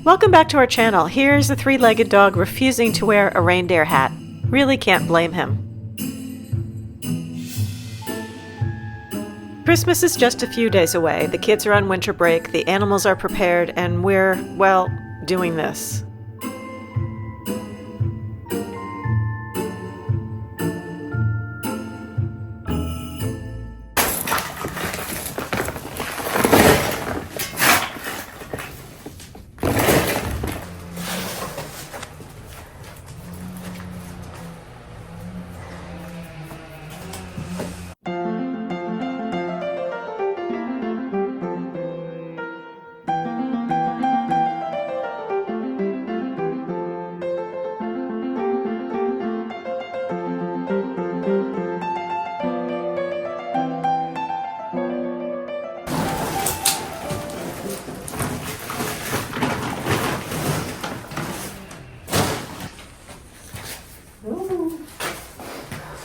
Welcome back to our channel. Here's a three-legged dog refusing to wear a reindeer hat. Really can't blame him. Christmas is just a few days away. The kids are on winter break, the animals are prepared, and we're, well, doing this.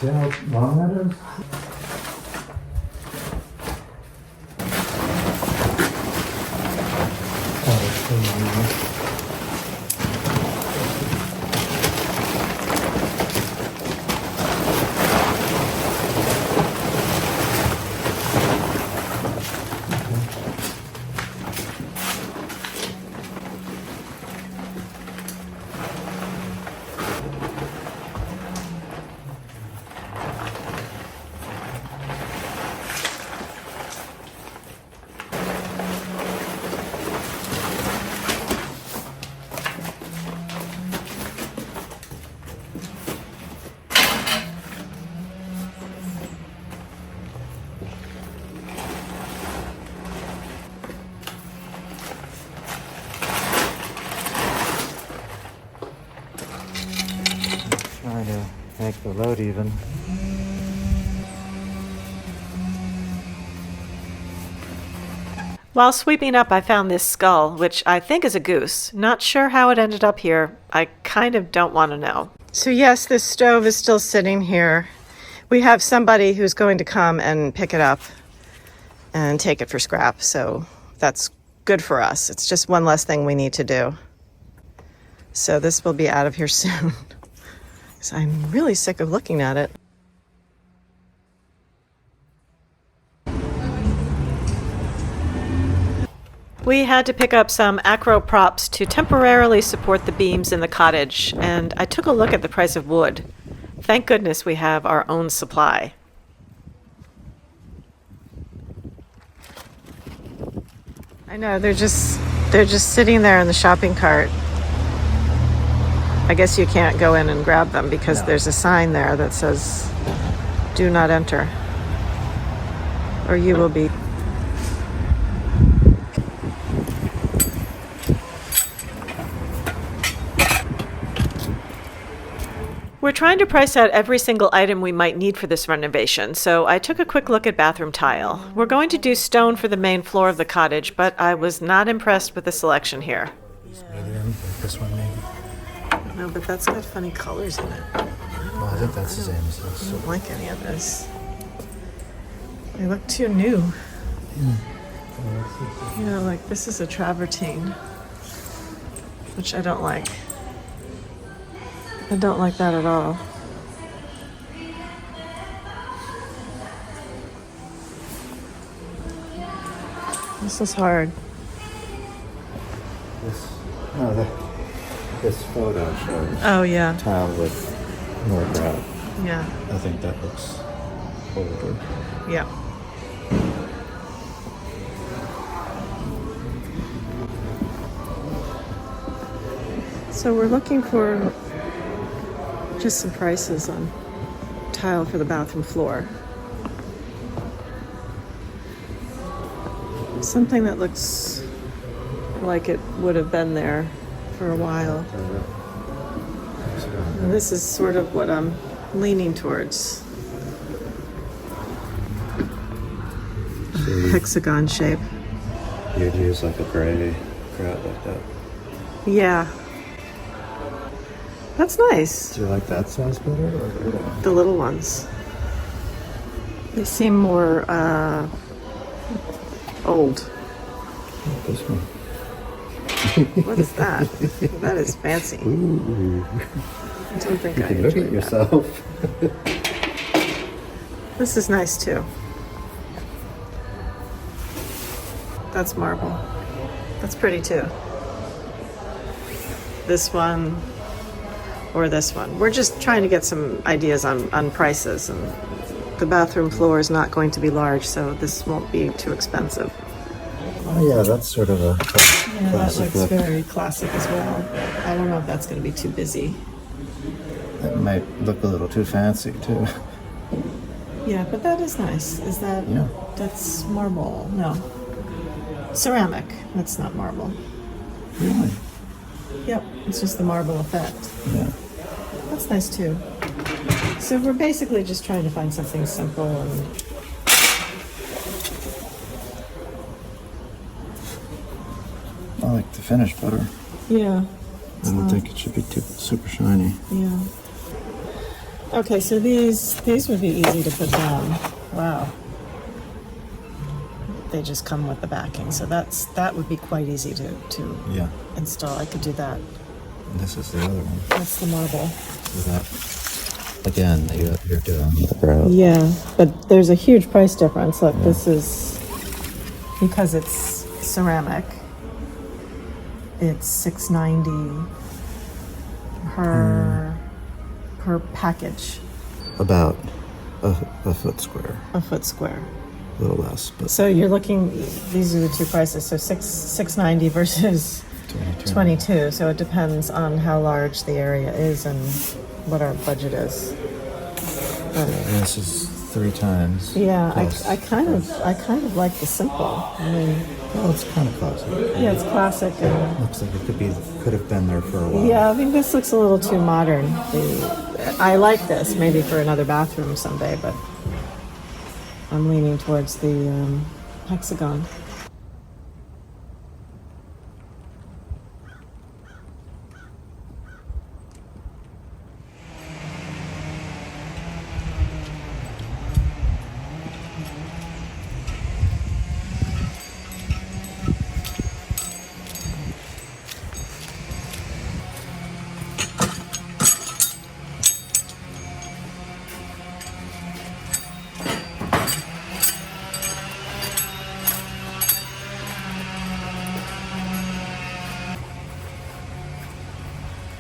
See how long that is? Oh, it's so long. Trying to make the load even. While sweeping up, I found this skull, which I think is a goose. Not sure how it ended up here. I kind of don't want to know. So yes, this stove is still sitting here. We have somebody who's going to come and pick it up and take it for scrap, so that's good for us. It's just one less thing we need to do. So this will be out of here soon. So I'm really sick of looking at it. We had to pick up some acro props to temporarily support the beams in the cottage, and I took a look at the price of wood. Thank goodness we have our own supply. I know, they're just sitting there in the shopping cart. I guess you can't go in and grab them because there's a sign there that says, "Do not enter," or you will be. We're trying to price out every single item we might need for this renovation, so I took a quick look at bathroom tile. We're going to do stone for the main floor of the cottage, but I was not impressed with the selection here. Medium, like this one maybe. No, but that's got funny colors in it. Oh, I think that's the same as I this. don't like any of this. They look too new. You know, like this is a travertine, which I don't like. I don't like that at all. This is hard. This photo shows Oh, yeah. tile with more grout. Yeah. I think that looks older. Yeah. So we're looking for just some prices on tile for the bathroom floor. Something that looks like it would have been there for a while. And this is sort of what I'm leaning towards. Hexagon shape. You'd use like a gray grout like that. Yeah. That's nice. Do you like that size better or The little ones. They seem more old. this one? What is that? That is fancy. Ooh. I don't think You I can look enjoy at that. yourself. This is nice too. That's marble. That's pretty too. This one or this one. We're just trying to get some ideas on prices, and the bathroom floor is not going to be large, so this won't be too expensive. Oh yeah, that's sort of a Yeah, that classic looks look. very classic as well. I don't know if that's going to be too busy. That might look a little too fancy too. Yeah, but that is nice. Is that? Yeah. That's marble. No. Ceramic. That's not marble. Really? Yep, it's just the marble effect. Yeah. That's nice too. So we're basically just trying to find something simple and I like the finish better. yeah, I don't think it should be too super shiny. yeah. Okay, so these would be easy to put down. Wow. They just come with the backing, so that would be quite easy to Yeah. install. I could do that. And this is the other one. That's the marble. So that again, you're doing the grout. Yeah, but there's a huge price difference. Look, this is because it's ceramic. It's $6.90 per package, About a foot square, a foot square. a little less, but So you're looking. These are the two prices. So $6.90 versus 22. So it depends on how large the area is and what our budget is. And this is 3 times. Yeah, plus. I kind of like the simple. I mean, Well, it's kind of classic. yeah, it's classic and. Looks like it could have been there for a while. Yeah, I think this looks a little too modern. I like this maybe for another bathroom someday, but I'm leaning towards the hexagon.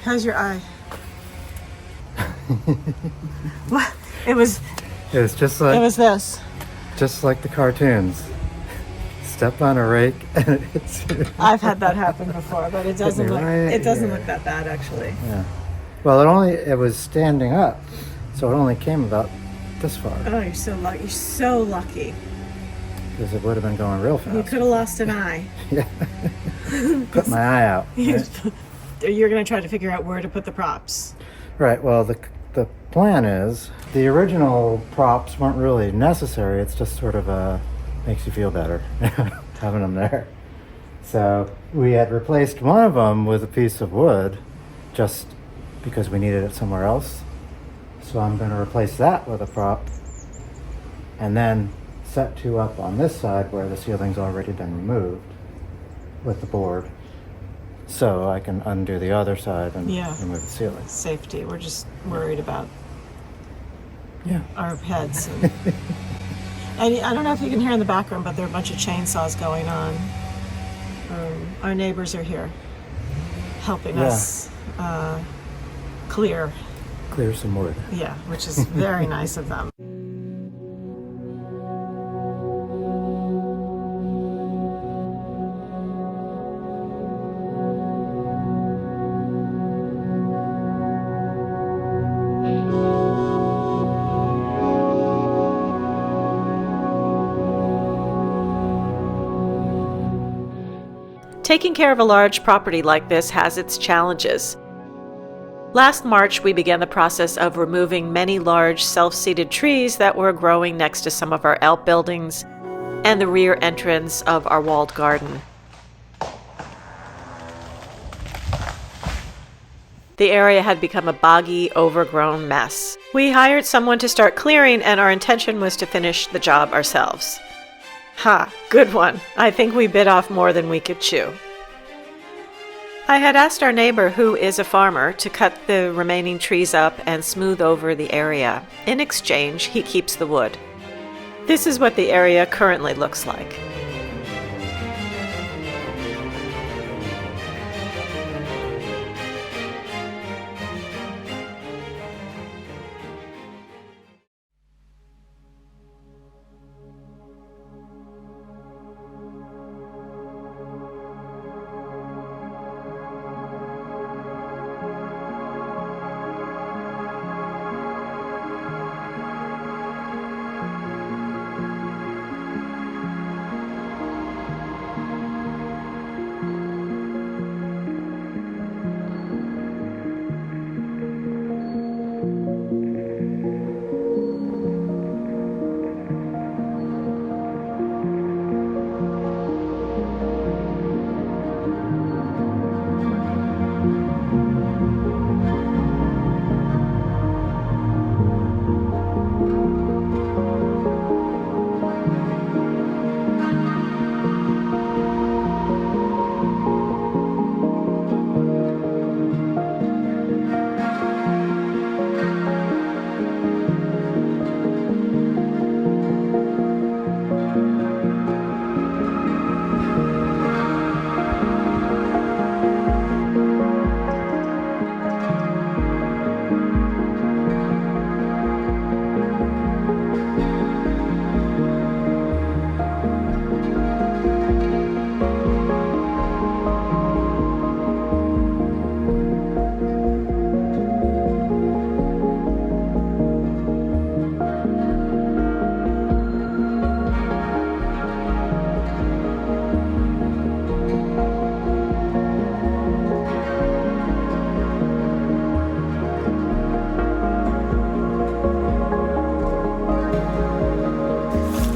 How's your eye? What? It was It's just this. just like the cartoons. Step on a rake and it's I've had that happen before, but it doesn't look. Right It doesn't here. look that bad actually. yeah. Well, it was standing up, so it only came about this far Oh, you're so lucky. You're so lucky. because it would have been going real You fast. could have lost an eye. Put my eye out. Right? You're gonna try to figure out where to put the props. Right. Well, the plan is the original props weren't really necessary. It's just sort of makes you feel better having them there. So we had replaced one of them with a piece of wood, just because we needed it somewhere else. So I'm going to replace that with a prop, and then set 2 up on this side where the ceiling's already been removed with the board. So I can undo the other side and Yeah. remove the ceiling. Safety. We're just worried about Yeah. our heads. And I don't know if you can hear in the background, but there are a bunch of chainsaws going on. Our neighbors are here helping us clear. Clear some wood. Yeah, which is very nice of them. Taking care of a large property like this has its challenges. Last March, we began the process of removing many large self-seeded trees that were growing next to some of our outbuildings and the rear entrance of our walled garden. The area had become a boggy, overgrown mess. We hired someone to start clearing, and our intention was to finish the job ourselves. Ha, good one. I think we bit off more than we could chew. I had asked our neighbor, who is a farmer, to cut the remaining trees up and smooth over the area. In exchange, he keeps the wood. This is what the area currently looks like.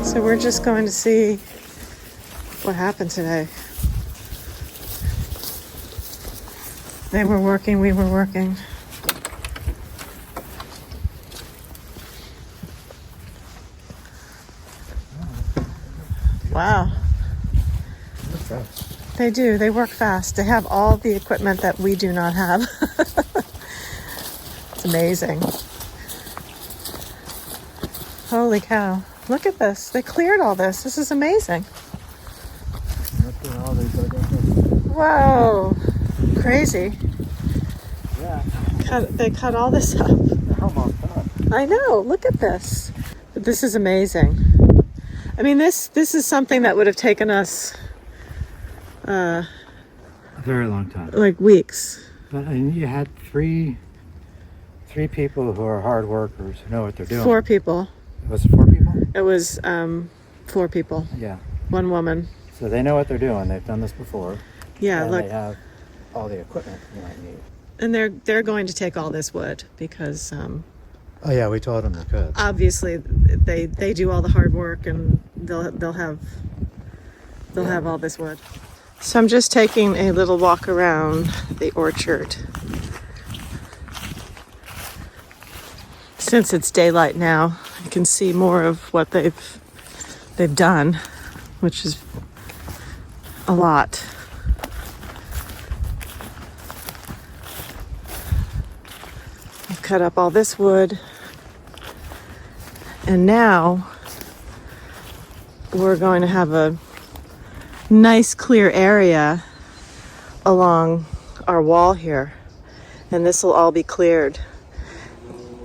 So we're just going to see what happened today. They were working, we were working. Wow. They do, they work fast. They have all the equipment that we do not have. It's amazing. Holy cow. Look at this. They cleared all this. This is amazing. Whoa. Crazy. Yeah. They cut all this up. They're almost done. I know. Look at this. This is amazing. I mean, this is something that would have taken us A very long time. like weeks. But you had three people who are hard workers who know what they're doing. 4 people. Was it 4 people? It was 4 people. Yeah. 1 woman. So they know what they're doing. They've done this before. Yeah, And look. they have all the equipment you might need. And they're going to take all this wood because Oh yeah, we told them they could. obviously they do all the hard work and they'll have all this wood. So I'm just taking a little walk around the orchard. Since it's daylight now, I can see more of what they've done, which is a lot. I've cut up all this wood, and now we're going to have a nice clear area along our wall here, and this will all be cleared.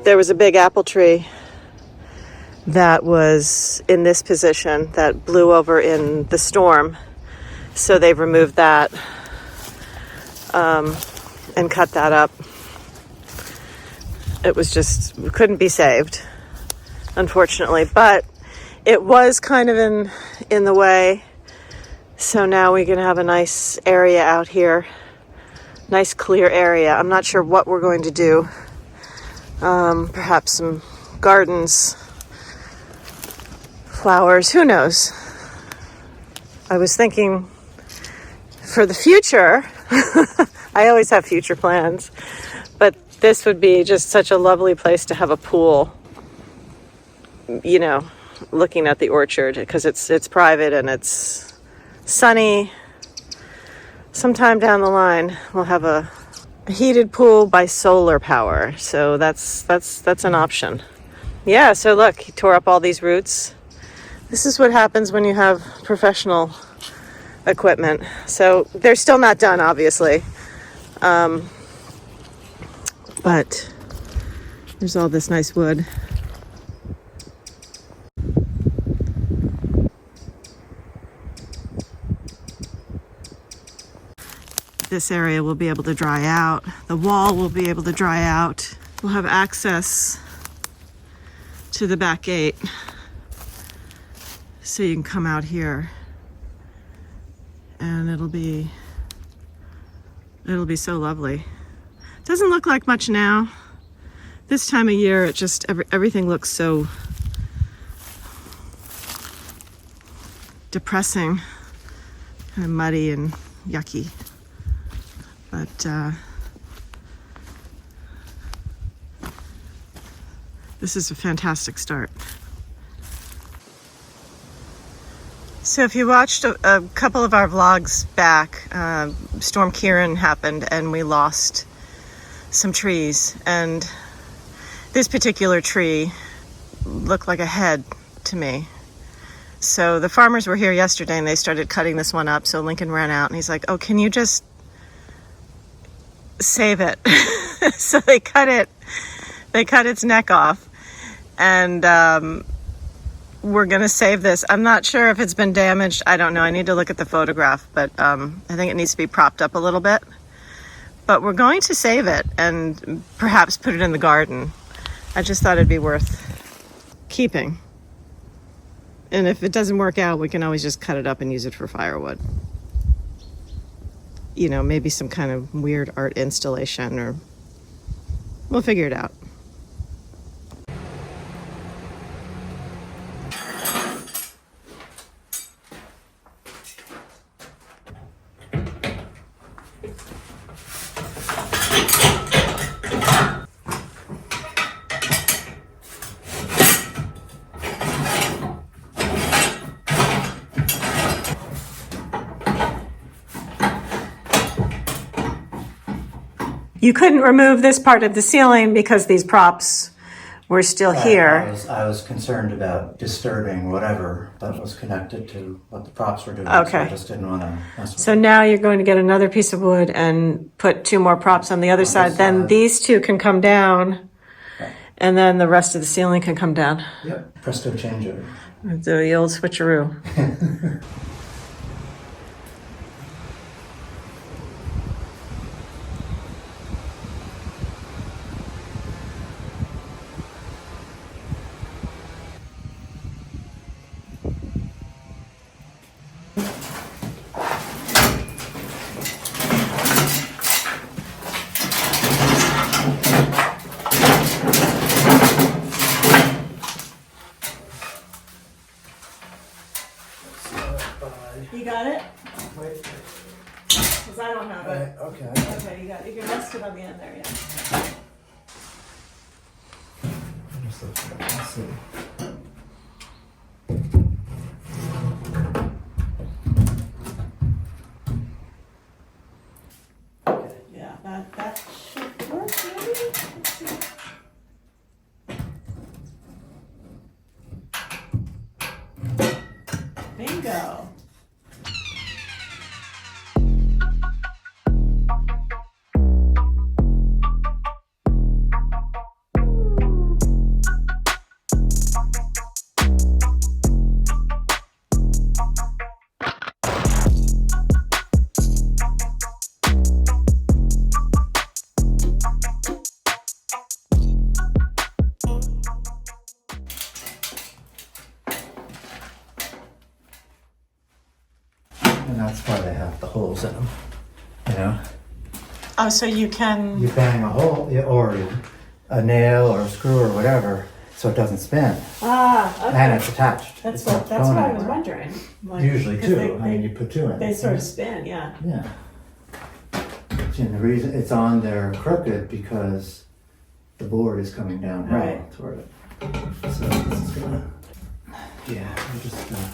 There was a big apple tree that was in this position that blew over in the storm, so they've removed that and cut that up. It was just couldn't be saved, unfortunately, but it was kind of in the way. So now we can have a nice area out here, nice clear area. I'm not sure what we're going to do. Perhaps some gardens, flowers, who knows? I was thinking for the future, I always have future plans, but this would be just such a lovely place to have a pool, you know, looking at the orchard, because it's private and it's sunny. sometime down the line, we'll have a heated pool by solar power. So that's an option. Yeah, so look, he tore up all these roots. This is what happens when you have professional equipment. So they're still not done, obviously. But there's all this nice wood. This area will be able to dry out. The wall will be able to dry out. We'll have access to the back gate. So you can come out here and it'll be so lovely. Doesn't look like much now. This time of year, it just, everything looks so depressing, kind of muddy and yucky. But this is a fantastic start. So if you watched a couple of our vlogs back, Storm Kieran happened and we lost some trees. And this particular tree looked like a head to me. So the farmers were here yesterday and they started cutting this one up. So Lincoln ran out and he's like, oh, can you just save it? So they cut its neck off. And we're gonna save this. I'm not sure if it's been damaged. I don't know. I need to look at the photograph, but I think it needs to be propped up a little bit. But we're going to save it and perhaps put it in the garden. I just thought it'd be worth keeping. And if it doesn't work out, we can always just cut it up and use it for firewood. You know, maybe some kind of weird art installation, or we'll figure it out. You couldn't remove this part of the ceiling because these props were still here. I was concerned about disturbing whatever that was connected to what the props were doing. Okay. So I just didn't want to mess with So it. now you're going to get another piece of wood and put two more props on the other side. Then these two can come down, and then the rest of the ceiling can come down. Yep. Presto change. The old switcheroo. You got it? Wait. Because I don't have it. Okay. Okay, you got it. You can rest it on the end there, yeah. Let's see. Yeah, that should work, maybe? Let's see. Bingo. And that's why they have the holes in them. You know? Oh, so you can... You bang a hole or a nail or a screw or whatever so it doesn't spin. Ah, okay. And it's attached. That's It's not what going I was anywhere. wondering. Like, Usually 'cause two. I mean, you put two in. They sort of spin, yeah. Yeah. And the reason it's on there crooked because the board is coming downhill Right. toward it. So this is gonna, yeah, we're just gonna.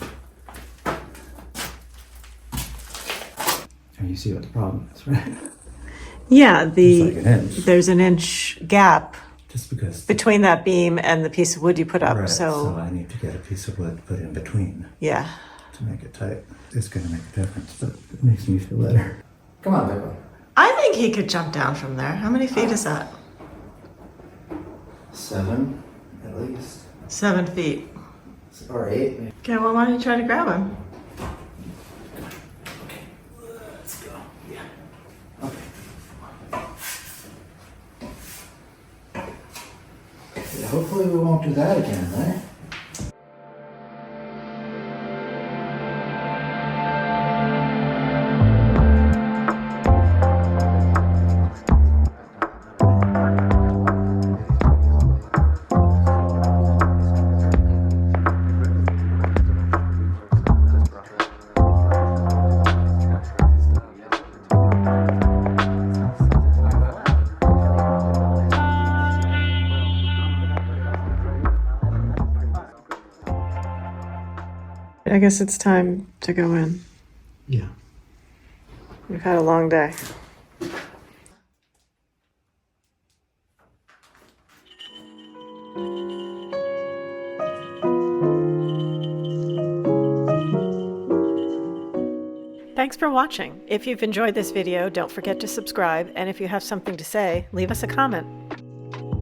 And you see what the problem is, right? Yeah, It's like an inch. there's an inch gap Just because. between that beam and the piece of wood you put up. Right, so So I need to get a piece of wood put in between yeah. to make it tight. It's going to make a difference, but it makes me feel better. Come on, Pippa. I think he could jump down from there. How many feet is that? 7, at least. 7 feet. Or 8, maybe. Okay, well, why don't you try to grab him? Let's go. Yeah. Okay. Yeah, hopefully we won't do that again, right? I guess it's time to go in. Yeah. We've had a long day. Thanks for watching. If you've enjoyed this video, don't forget to subscribe, and if you have something to say, leave us a comment.